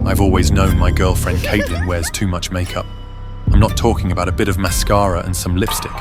I've always known my girlfriend Caitlin wears too much makeup. I'm not talking about a bit of mascara and some lipstick.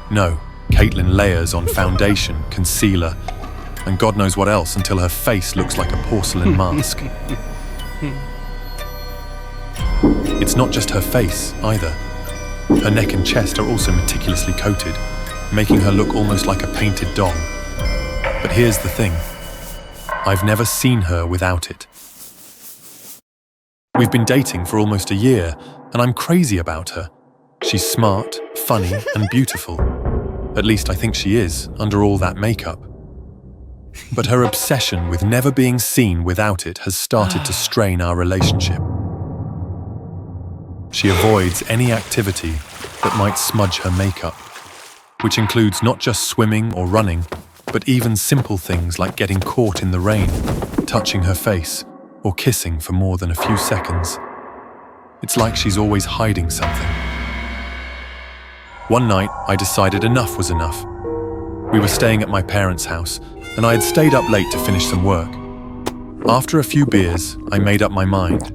No, Caitlin layers on foundation, concealer, and God knows what else until her face looks like a porcelain mask. It's not just her face, either. Her neck and chest are also meticulously coated, making her look almost like a painted doll. But here's the thing. I've never seen her without it. We've been dating for almost a year, and I'm crazy about her. She's smart, funny, and beautiful. At least I think she is, under all that makeup. But her obsession with never being seen without it has started to strain our relationship. She avoids any activity that might smudge her makeup, which includes not just swimming or running, but even simple things like getting caught in the rain, touching her face, or kissing for more than a few seconds. It's like she's always hiding something. One night, I decided enough was enough. We were staying at my parents' house, and I had stayed up late to finish some work. After a few beers, I made up my mind.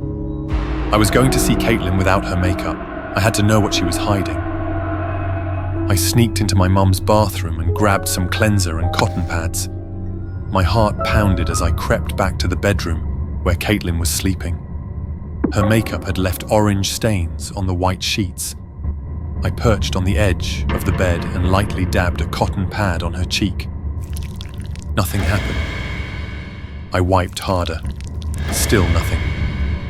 I was going to see Caitlin without her makeup. I had to know what she was hiding. I sneaked into my mum's bathroom and grabbed some cleanser and cotton pads. My heart pounded as I crept back to the bedroom where Caitlin was sleeping. Her makeup had left orange stains on the white sheets. I perched on the edge of the bed and lightly dabbed a cotton pad on her cheek. Nothing happened. I wiped harder. Still nothing.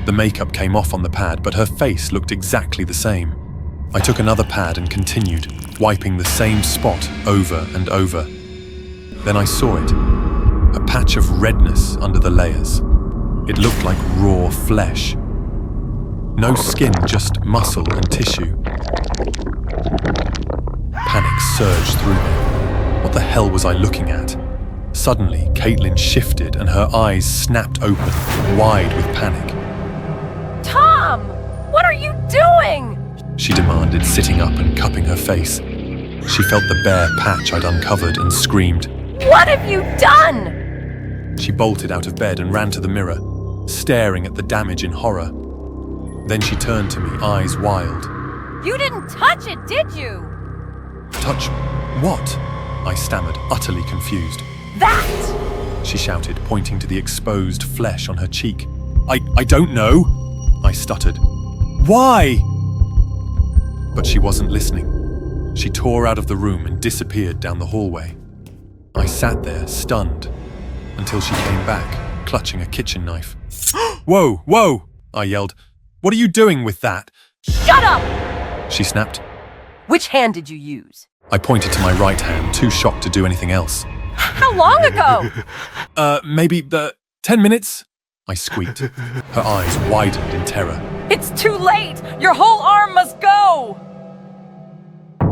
The makeup came off on the pad, but her face looked exactly the same. I took another pad and continued, wiping the same spot over and over. Then I saw it. A patch of redness under the layers. It looked like raw flesh. No skin, just muscle and tissue. Panic surged through me. What the hell was I looking at? Suddenly, Caitlin shifted and her eyes snapped open, wide with panic. Tom! What are you doing? She demanded, sitting up and cupping her face. She felt the bare patch I'd uncovered and screamed. What have you done? She bolted out of bed and ran to the mirror, staring at the damage in horror. Then she turned to me, eyes wild. You didn't touch it, did you? Touch what? I stammered, utterly confused. That! She shouted, pointing to the exposed flesh on her cheek. I don't know, I stuttered. Why? But she wasn't listening. She tore out of the room and disappeared down the hallway. I sat there, stunned, until she came back, clutching a kitchen knife. Whoa, whoa, I yelled. What are you doing with that? Shut up! She snapped. Which hand did you use? I pointed to my right hand, too shocked to do anything else. How long ago? Maybe 10 minutes? I squeaked. Her eyes widened in terror. It's too late! Your whole arm must go!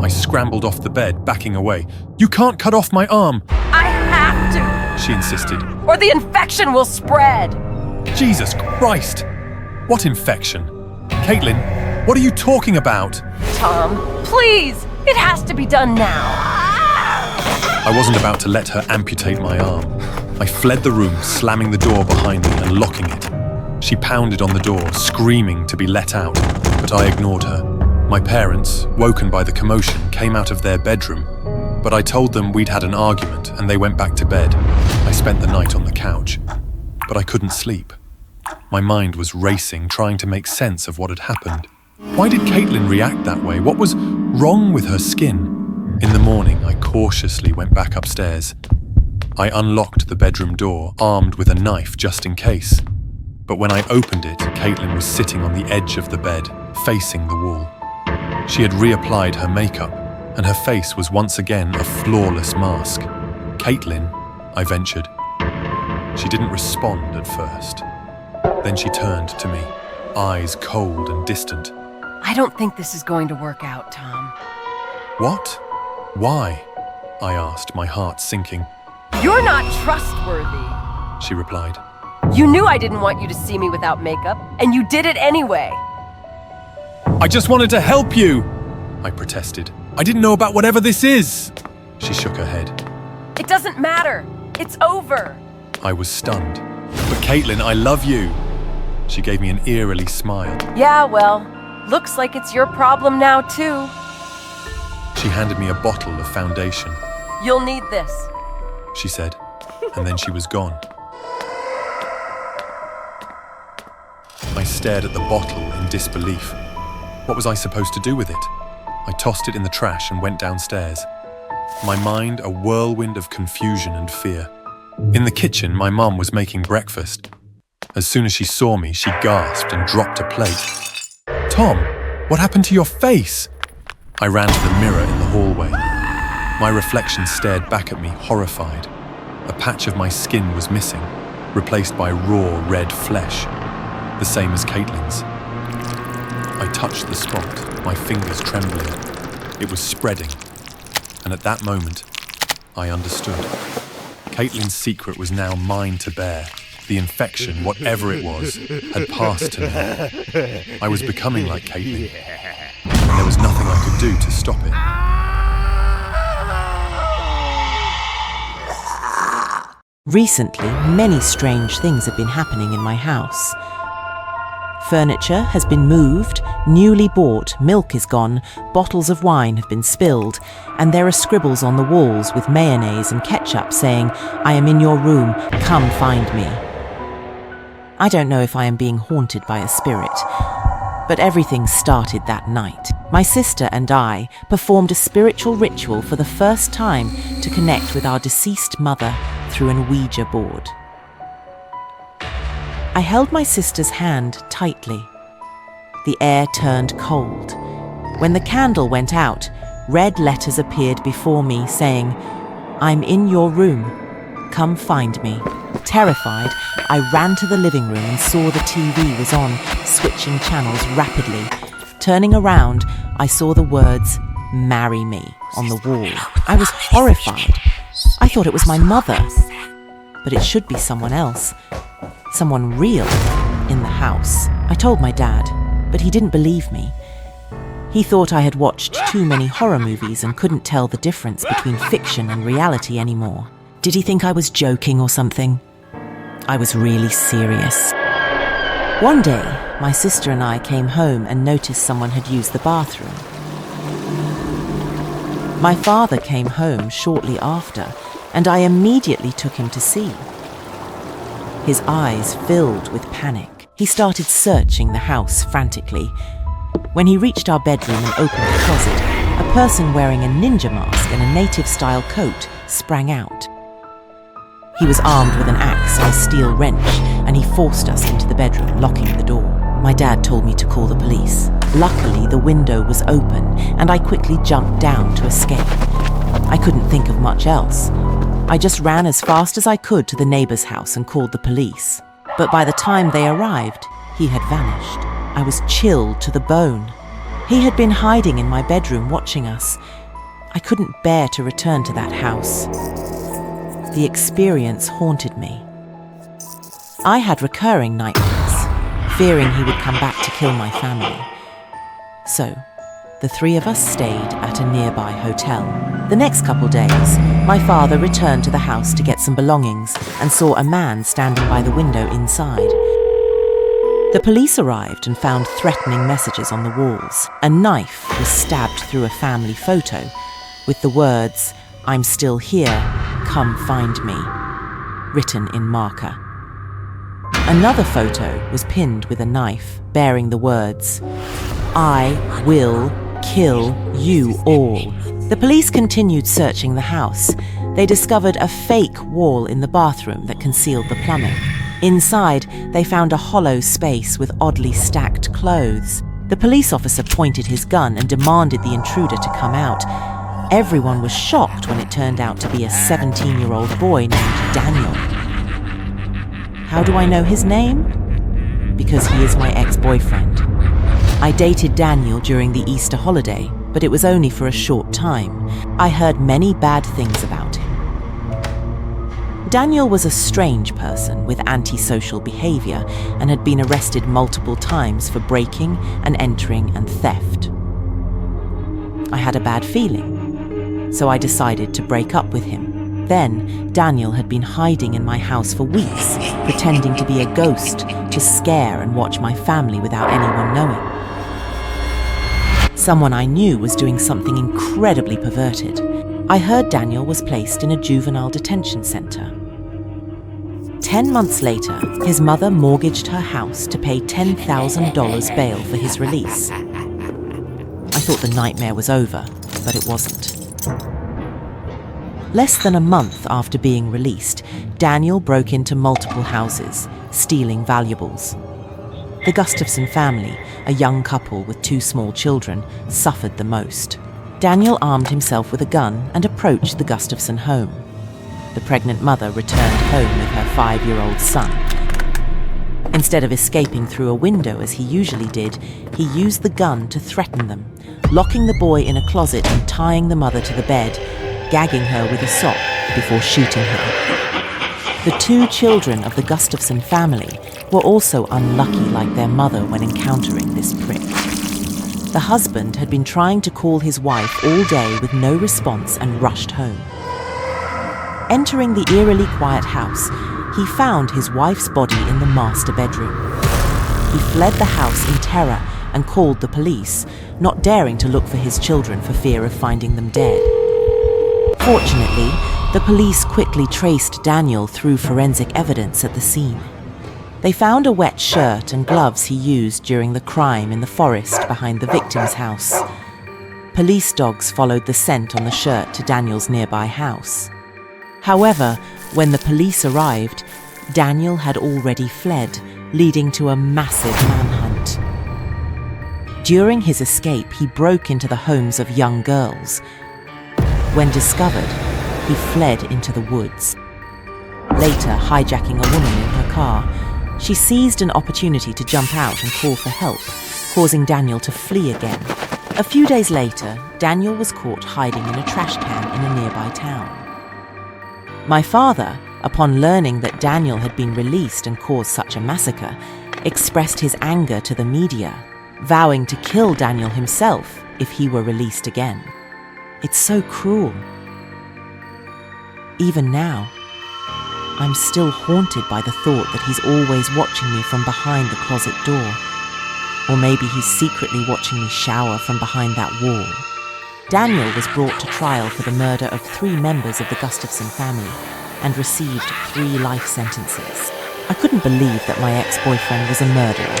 I scrambled off the bed, backing away. You can't cut off my arm! I have to! She insisted. Or the infection will spread! Jesus Christ! What infection? Caitlin, what are you talking about? Tom, please! It has to be done now! I wasn't about to let her amputate my arm. I fled the room, slamming the door behind me and locking it. She pounded on the door, screaming to be let out, but I ignored her. My parents, woken by the commotion, came out of their bedroom, but I told them we'd had an argument and they went back to bed. I spent the night on the couch, but I couldn't sleep. My mind was racing, trying to make sense of what had happened. Why did Caitlin react that way? What was wrong with her skin? In the morning, I cautiously went back upstairs. I unlocked the bedroom door, armed with a knife just in case. But when I opened it, Caitlin was sitting on the edge of the bed, facing the wall. She had reapplied her makeup, and her face was once again a flawless mask. Caitlin, I ventured. She didn't respond at first. Then she turned to me, eyes cold and distant. I don't think this is going to work out, Tom. What? Why? I asked, my heart sinking. You're not trustworthy, she replied. You knew I didn't want you to see me without makeup, and you did it anyway. I just wanted to help you, I protested. I didn't know about whatever this is. She shook her head. It doesn't matter. It's over. I was stunned. "But Caitlin, I love you!" She gave me an eerily smile. Yeah, well, looks like it's your problem now, too. She handed me a bottle of foundation. You'll need this. She said, and then she was gone. I stared at the bottle in disbelief. What was I supposed to do with it? I tossed it in the trash and went downstairs. My mind a whirlwind of confusion and fear. In the kitchen, my mum was making breakfast. As soon as she saw me, she gasped and dropped a plate. "Tom, what happened to your face?" I ran to the mirror in the hallway. My reflection stared back at me, horrified. A patch of my skin was missing, replaced by raw red flesh, the same as Caitlin's. I touched the spot, my fingers trembling. It was spreading, and at that moment, I understood. Caitlin's secret was now mine to bear. The infection, whatever it was, had passed to me. I was becoming like Caitlin, and there was nothing I could do to stop it. Recently, many strange things have been happening in my house. Furniture has been moved, newly bought, milk is gone, bottles of wine have been spilled, and there are scribbles on the walls with mayonnaise and ketchup saying, "I am in your room, come find me." I don't know if I am being haunted by a spirit, but everything started that night. My sister and I performed a spiritual ritual for the first time to connect with our deceased mother through an Ouija board. I held my sister's hand tightly. The air turned cold. When the candle went out, red letters appeared before me saying, "I'm in your room. Come find me." Terrified, I ran to the living room and saw the TV was on, switching channels rapidly. Turning around, I saw the words, "Marry me," on the wall. I was horrified. I thought it was my mother, but it should be someone else. Someone real in the house. I told my dad, but he didn't believe me. He thought I had watched too many horror movies and couldn't tell the difference between fiction and reality anymore. Did he think I was joking or something? I was really serious. One day, my sister and I came home and noticed someone had used the bathroom. My father came home shortly after, and I immediately took him to see. His eyes filled with panic. He started searching the house frantically. When he reached our bedroom and opened the closet, a person wearing a ninja mask and a native-style coat sprang out. He was armed with an axe and a steel wrench, and he forced us into the bedroom, locking the door. My dad told me to call the police. Luckily, the window was open, and I quickly jumped down to escape. I couldn't think of much else. I just ran as fast as I could to the neighbor's house and called the police. But by the time they arrived, he had vanished. I was chilled to the bone. He had been hiding in my bedroom watching us. I couldn't bear to return to that house. The experience haunted me. I had recurring nightmares, fearing he would come back to kill my family. So, the three of us stayed at a nearby hotel. The next couple days, my father returned to the house to get some belongings and saw a man standing by the window inside. The police arrived and found threatening messages on the walls. A knife was stabbed through a family photo with the words, "I'm still here, come find me," written in marker. Another photo was pinned with a knife bearing the words, "I will kill you all." The police continued searching the house. They discovered a fake wall in the bathroom that concealed the plumbing. Inside, they found a hollow space with oddly stacked clothes. The police officer pointed his gun and demanded the intruder to come out. Everyone was shocked when it turned out to be a 17-year-old boy named Daniel. How do I know his name? Because he is my ex-boyfriend. I dated Daniel during the Easter holiday, but it was only for a short time. I heard many bad things about him. Daniel was a strange person with antisocial behavior and had been arrested multiple times for breaking and entering and theft. I had a bad feeling, so I decided to break up with him. Then, Daniel had been hiding in my house for weeks, pretending to be a ghost to scare and watch my family without anyone knowing. Someone I knew was doing something incredibly perverted. I heard Daniel was placed in a juvenile detention center. 10 months later, his mother mortgaged her house to pay $10,000 bail for his release. I thought the nightmare was over, but it wasn't. Less than a month after being released, Daniel broke into multiple houses, stealing valuables. The Gustafson family, a young couple with 2 small children, suffered the most. Daniel armed himself with a gun and approached the Gustafson home. The pregnant mother returned home with her 5-year-old son. Instead of escaping through a window as he usually did, he used the gun to threaten them, locking the boy in a closet and tying the mother to the bed, gagging her with a sock before shooting her. The 2 children of the Gustafson family were also unlucky like their mother when encountering this prick. The husband had been trying to call his wife all day with no response and rushed home. Entering the eerily quiet house, he found his wife's body in the master bedroom. He fled the house in terror and called the police, not daring to look for his children for fear of finding them dead. Fortunately, the police quickly traced Daniel through forensic evidence at the scene. They found a wet shirt and gloves he used during the crime in the forest behind the victim's house. Police dogs followed the scent on the shirt to Daniel's nearby house. However, when the police arrived, Daniel had already fled, leading to a massive manhunt. During his escape, he broke into the homes of young girls. When discovered, he fled into the woods. Later, hijacking a woman in her car, she seized an opportunity to jump out and call for help, causing Daniel to flee again. A few days later, Daniel was caught hiding in a trash can in a nearby town. My father, upon learning that Daniel had been released and caused such a massacre, expressed his anger to the media, vowing to kill Daniel himself if he were released again. It's so cruel. Even now, I'm still haunted by the thought that he's always watching me from behind the closet door. Or maybe he's secretly watching me shower from behind that wall. Daniel was brought to trial for the murder of 3 members of the Gustafson family and received 3 life sentences. I couldn't believe that my ex-boyfriend was a murderer.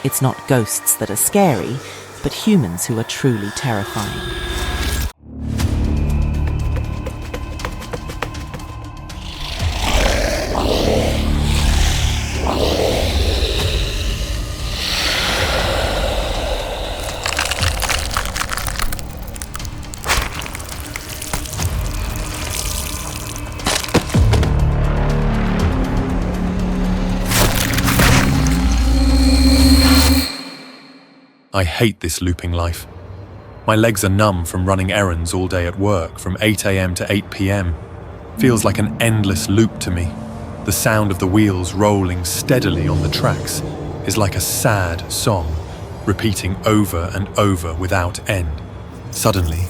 It's not ghosts that are scary, but humans who are truly terrifying. I hate this looping life. My legs are numb from running errands all day at work from 8 a.m. to 8 p.m. Feels like an endless loop to me. The sound of the wheels rolling steadily on the tracks is like a sad song, repeating over and over without end. Suddenly,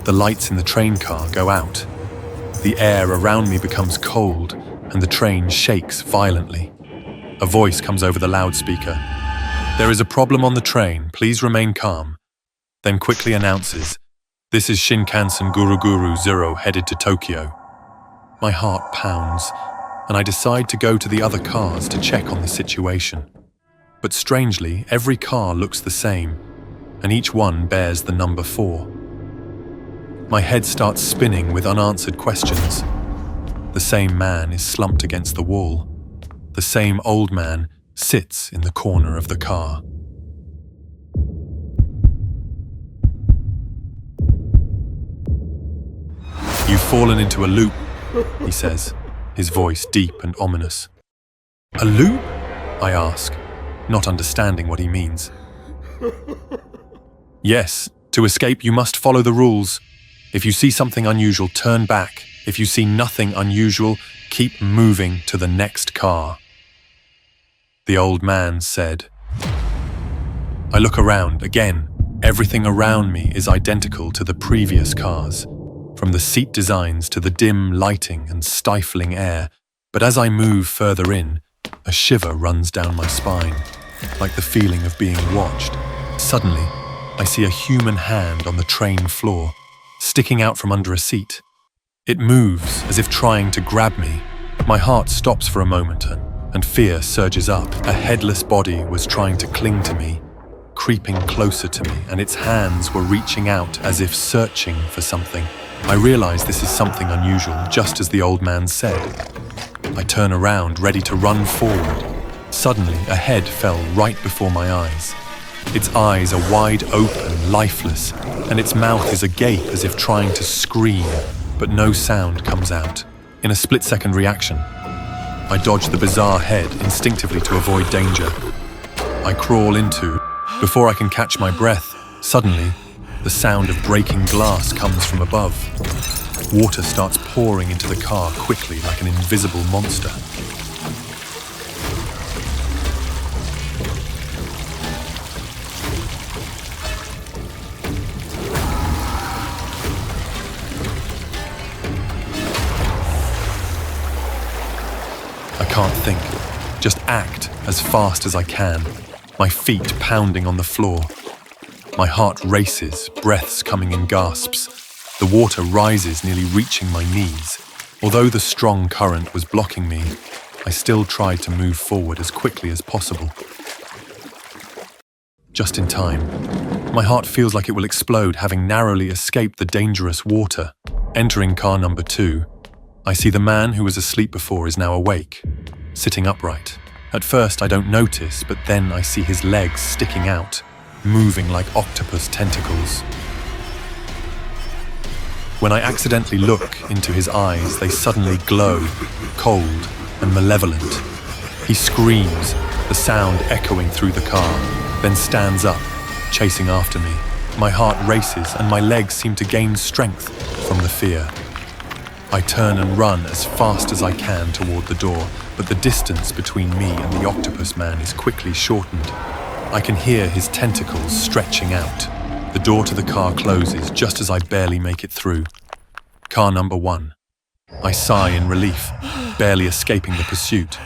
the lights in the train car go out. The air around me becomes cold and the train shakes violently. A voice comes over the loudspeaker. "There is a problem on the train, please remain calm." Then quickly announces, "This is Shinkansen Guruguru Zero headed to Tokyo." My heart pounds, and I decide to go to the other cars to check on the situation. But strangely, every car looks the same, and each one bears the number 4. My head starts spinning with unanswered questions. The same man is slumped against the wall. The same old man sits in the corner of the car. "You've fallen into a loop," he says, his voice deep and ominous. "A loop?" I ask, not understanding what he means. "Yes, to escape you must follow the rules. If you see something unusual, turn back. If you see nothing unusual, keep moving to the next car," the old man said. I look around again. Everything around me is identical to the previous cars. from the seat designs to the dim lighting and stifling air, but as I move further in, a shiver runs down my spine, like the feeling of being watched. Suddenly, I see a human hand on the train floor, sticking out from under a seat. It moves as if trying to grab me. My heart stops for a moment and fear surges up. A headless body was trying to cling to me, creeping closer to me, and its hands were reaching out as if searching for something. I realize this is something unusual, just as the old man said. I turn around, ready to run forward. Suddenly, a head fell right before my eyes. Its eyes are wide open, lifeless, and its mouth is agape as if trying to scream, but no sound comes out. In a split-second reaction, I dodge the bizarre head instinctively to avoid danger. I crawl into. Before I can catch my breath, suddenly, the sound of breaking glass comes from above. Water starts pouring into the car quickly like an invisible monster. I can't think, just act as fast as I can, my feet pounding on the floor. My heart races, breaths coming in gasps. The water rises, nearly reaching my knees. Although the strong current was blocking me, I still tried to move forward as quickly as possible. Just in time. My heart feels like it will explode, having narrowly escaped the dangerous water. Entering car number 2, I see the man who was asleep before is now awake, sitting upright. At first I don't notice, but then I see his legs sticking out, moving like octopus tentacles. When I accidentally look into his eyes, they suddenly glow, cold and malevolent. He screams, the sound echoing through the car, then stands up, chasing after me. My heart races and my legs seem to gain strength from the fear. I turn and run as fast as I can toward the door, but the distance between me and the octopus man is quickly shortened. I can hear his tentacles stretching out. The door to the car closes just as I barely make it through. Car number 1. I sigh in relief, barely escaping the pursuit.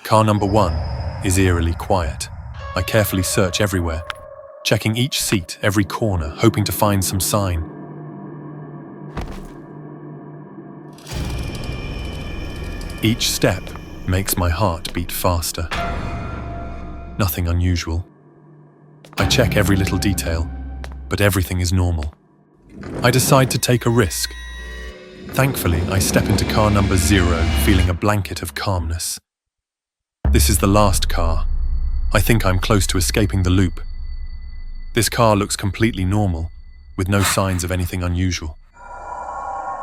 Car number 1 is eerily quiet. I carefully search everywhere, checking each seat, every corner, hoping to find some sign. Each step makes my heart beat faster. Nothing unusual. I check every little detail, but everything is normal. I decide to take a risk. Thankfully, I step into car number 0, feeling a blanket of calmness. This is the last car. I think I'm close to escaping the loop. This car looks completely normal, with no signs of anything unusual.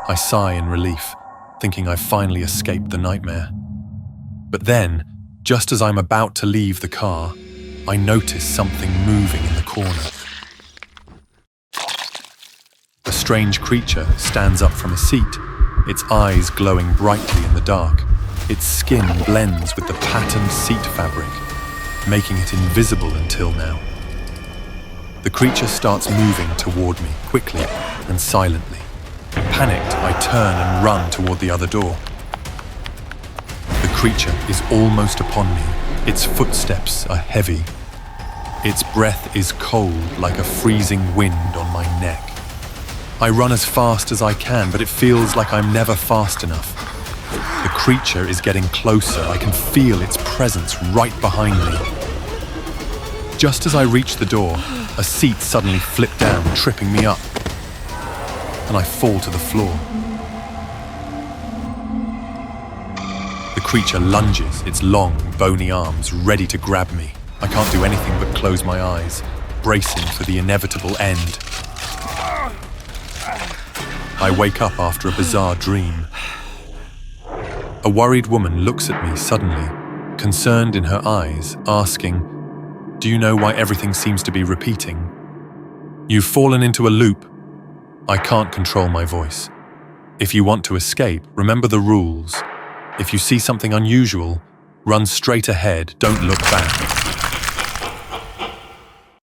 I sigh in relief, thinking I've finally escaped the nightmare. But then, just as I'm about to leave the car, I notice something moving in the corner. A strange creature stands up from a seat, its eyes glowing brightly in the dark. Its skin blends with the patterned seat fabric, making it invisible until now. The creature starts moving toward me, quickly and silently. Panicked, I turn and run toward the other door. The creature is almost upon me. Its footsteps are heavy. Its breath is cold like a freezing wind on my neck. I run as fast as I can, but it feels like I'm never fast enough. The creature is getting closer. I can feel its presence right behind me. Just as I reach the door, a seat suddenly flipped down, tripping me up, and I fall to the floor. The creature lunges, its long, bony arms ready to grab me. I can't do anything but close my eyes, bracing for the inevitable end. I wake up after a bizarre dream. A worried woman looks at me suddenly, concerned in her eyes, asking, "Do you know why everything seems to be repeating?" "You've fallen into a loop." I can't control my voice. "If you want to escape, remember the rules. If you see something unusual, run straight ahead, don't look back."